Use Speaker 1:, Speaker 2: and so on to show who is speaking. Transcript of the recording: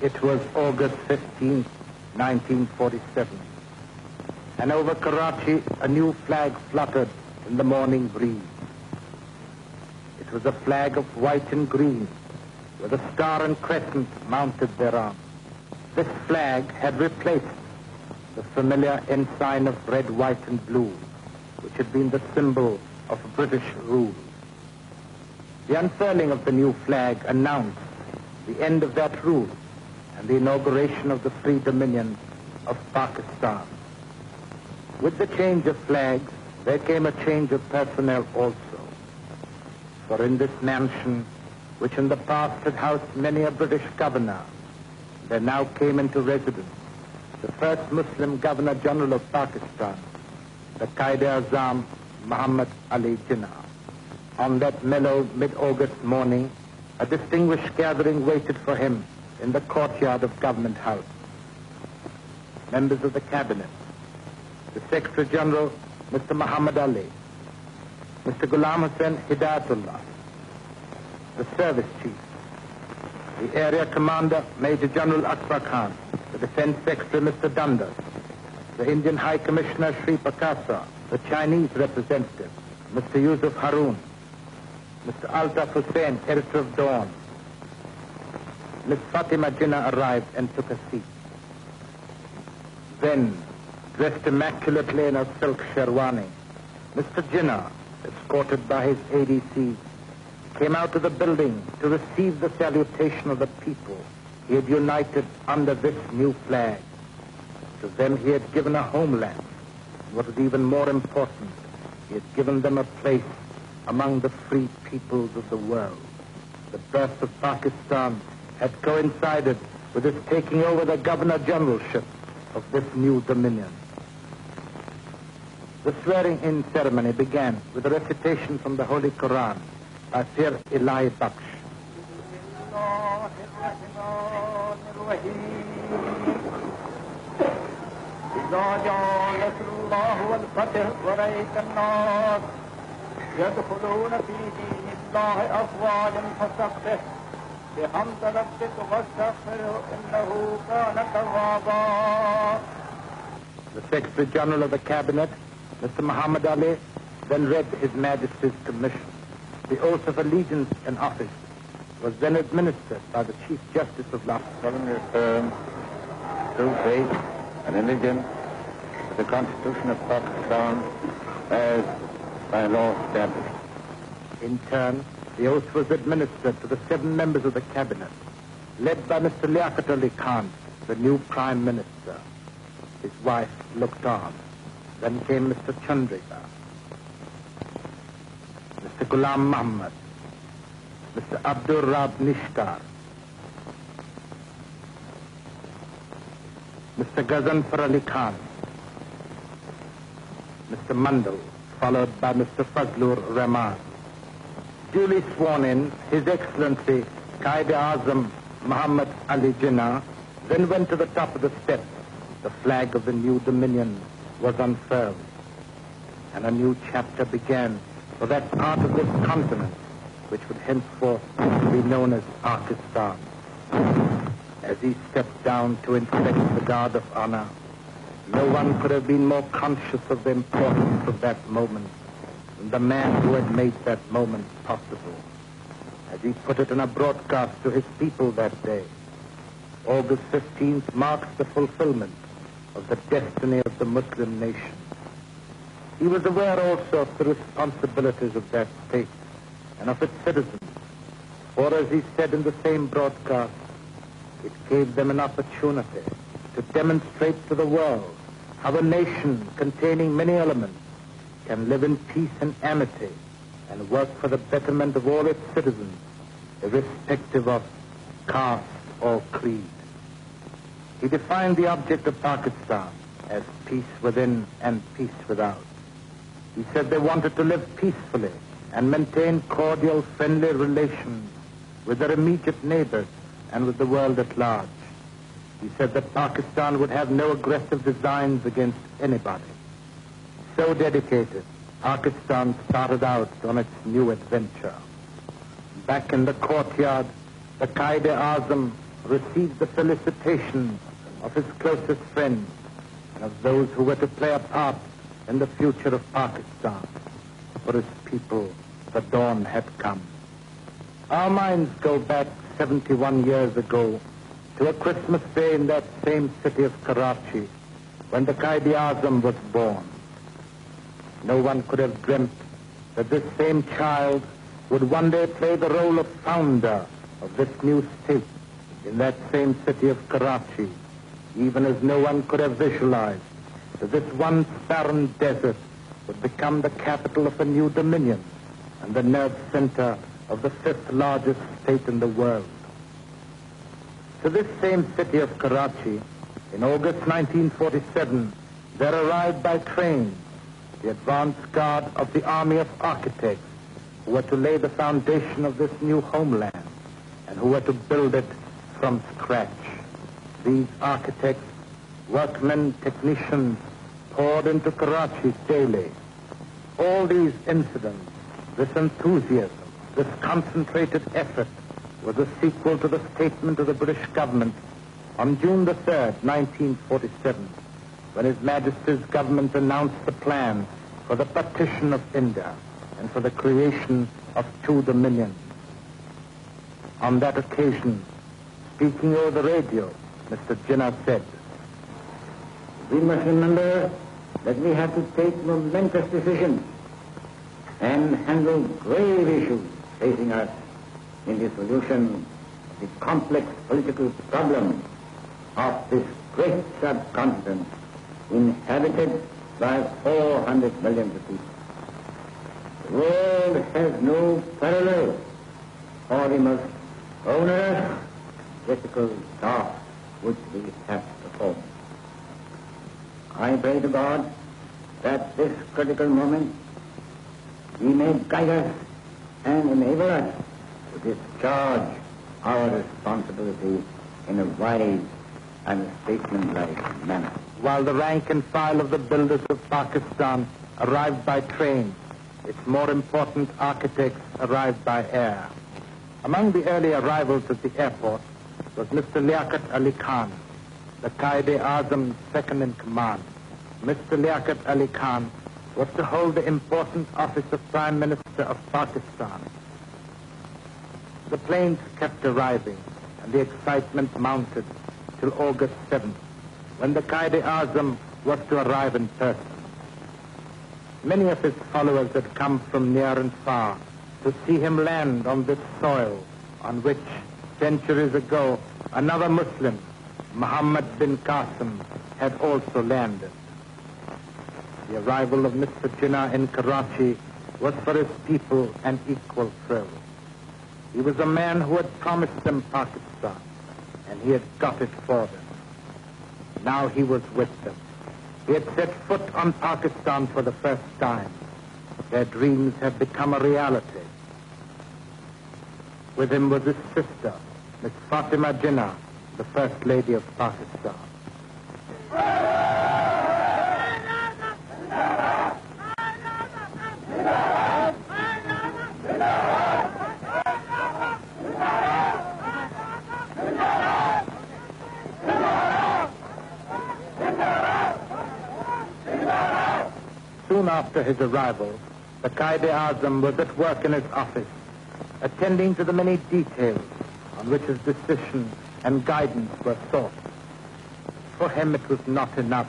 Speaker 1: It was August 15, 1947, and over Karachi a new flag fluttered in the morning breeze. It was a flag of white and green, with a star and crescent mounted thereon. This flag had replaced the familiar ensign of red, white, and blue, which had been the symbol of British rule. The unfurling of the new flag announced the end of that rule and the inauguration of the free dominion of Pakistan. With the change of flags, there came a change of personnel also. For in this mansion, which in the past had housed many a British governor, there now came into residence the first Muslim Governor-General of Pakistan, the Quaid-e-Azam Muhammad Ali Jinnah. On that mellow mid-August morning, a distinguished gathering waited for him in the courtyard of Government House. Members of the Cabinet, the Secretary General, Mr. Muhammad Ali, Mr. Ghulam Hussain Hidayatullah, the Service Chief, the Area Commander, Major General Akbar Khan, the Defense Secretary, Mr. Dundas, the Indian High Commissioner, Sri Pakasa, the Chinese representative, Mr. Yusuf Harun, Mr. Altaf Hussain, editor of Dawn. Miss Fatima Jinnah arrived and took a seat. Then, dressed immaculately in a silk sherwani, Mr. Jinnah, escorted by his ADC, came out of the building to receive the salutation of the people he had united under this new flag. To them he had given a homeland. What was even more important, he had given them a place among the free peoples of the world. The birth of Pakistan had coincided with his taking over the Governor-Generalship of this new dominion. The swearing-in ceremony began with a recitation from the Holy Quran by Pir Ilahi Baksh. The Secretary General of the Cabinet, Mr. Muhammad Ali, then read His Majesty's commission. The oath of allegiance and office was then administered by the Chief Justice of Lahore.
Speaker 2: Solemnly affirm true faith and allegiance to the Constitution of Pakistan as by law established.
Speaker 1: In turn, the oath was administered to the 7 members of the Cabinet, led by Mr. Liaquat Ali Khan, the new Prime Minister. His wife looked on. Then came Mr. Chandrika, Mr. Ghulam Muhammad, Mr. Abdur Rab Nishtar, Mr. Ghazanfar Ali Khan, Mr. Mandal, followed by Mr. Fazlur Rahman. Duly sworn in, His Excellency Quaid-e-Azam Muhammad Ali Jinnah then went to the top of the steps. The flag of the new dominion was unfurled, and a new chapter began for that part of this continent which would henceforth be known as Pakistan. As he stepped down to inspect the guard of honor, no one could have been more conscious of the importance of that moment than the man who had made that moment possible. As he put it in a broadcast to his people that day, August 15th marks the fulfillment of the destiny of the Muslim nation. He was aware also of the responsibilities of that state and of its citizens, for as he said in the same broadcast, it gave them an opportunity to demonstrate to the world how a nation containing many elements can live in peace and amity and work for the betterment of all its citizens, irrespective of caste or creed. He defined the object of Pakistan as peace within and peace without. He said they wanted to live peacefully and maintain cordial, friendly relations with their immediate neighbors and with the world at large. He said that Pakistan would have no aggressive designs against anybody. So dedicated, Pakistan started out on its new adventure. Back in the courtyard, the Quaid-e-Azam received the felicitations of his closest friends and of those who were to play a part in the future of Pakistan. For his people, the dawn had come. Our minds go back 71 years ago to a Christmas day in that same city of Karachi when the Quaid-e-Azam was born. No one could have dreamt that this same child would one day play the role of founder of this new state in that same city of Karachi, even as no one could have visualized that this once barren desert would become the capital of a new dominion and the nerve center of the fifth largest state in the world. To this same city of Karachi, in August 1947, there arrived by train the advance guard of the Army of Architects who were to lay the foundation of this new homeland and who were to build it from scratch. These architects, workmen, technicians, poured into Karachi daily. All these incidents, this enthusiasm, this concentrated effort was a sequel to the statement of the British government on June the 3rd, 1947, when His Majesty's government announced the plan for the partition of India and for the creation of two dominions. On that occasion, speaking over the radio, Mr. Jinnah said,
Speaker 2: "We must remember that we have to take momentous decisions and handle grave issues facing us in the solution of the complex political problem of this great subcontinent inhabited by 400 million people. The world has no parallel for the most onerous, difficult task which we have to perform. I pray to God that this critical moment He may guide us and enable us to discharge our responsibility in a wise and statesmanlike manner."
Speaker 1: While the rank and file of the builders of Pakistan arrived by train, its more important architects arrived by air. Among the early arrivals at the airport was Mr. Liaquat Ali Khan, the Quaid-e-Azam's second in command. Mr. Liaquat Ali Khan was to hold the important office of Prime Minister of Pakistan. The planes kept arriving, and the excitement mounted till August 7th, when the Quaid-e-Azam was to arrive in person. Many of his followers had come from near and far to see him land on this soil on which, centuries ago, another Muslim, Muhammad bin Qasim, had also landed. The arrival of Mr. Jinnah in Karachi was for his people an equal thrill. He was a man who had promised them Pakistan, and he had got it for them. Now he was with them. He had set foot on Pakistan for the first time. Their dreams had become a reality. With him was his sister, Miss Fatima Jinnah, the First Lady of Pakistan. Soon after his arrival, the Quaid-e-Azam was at work in his office, attending to the many details on which his decision and guidance were sought. For him it was not enough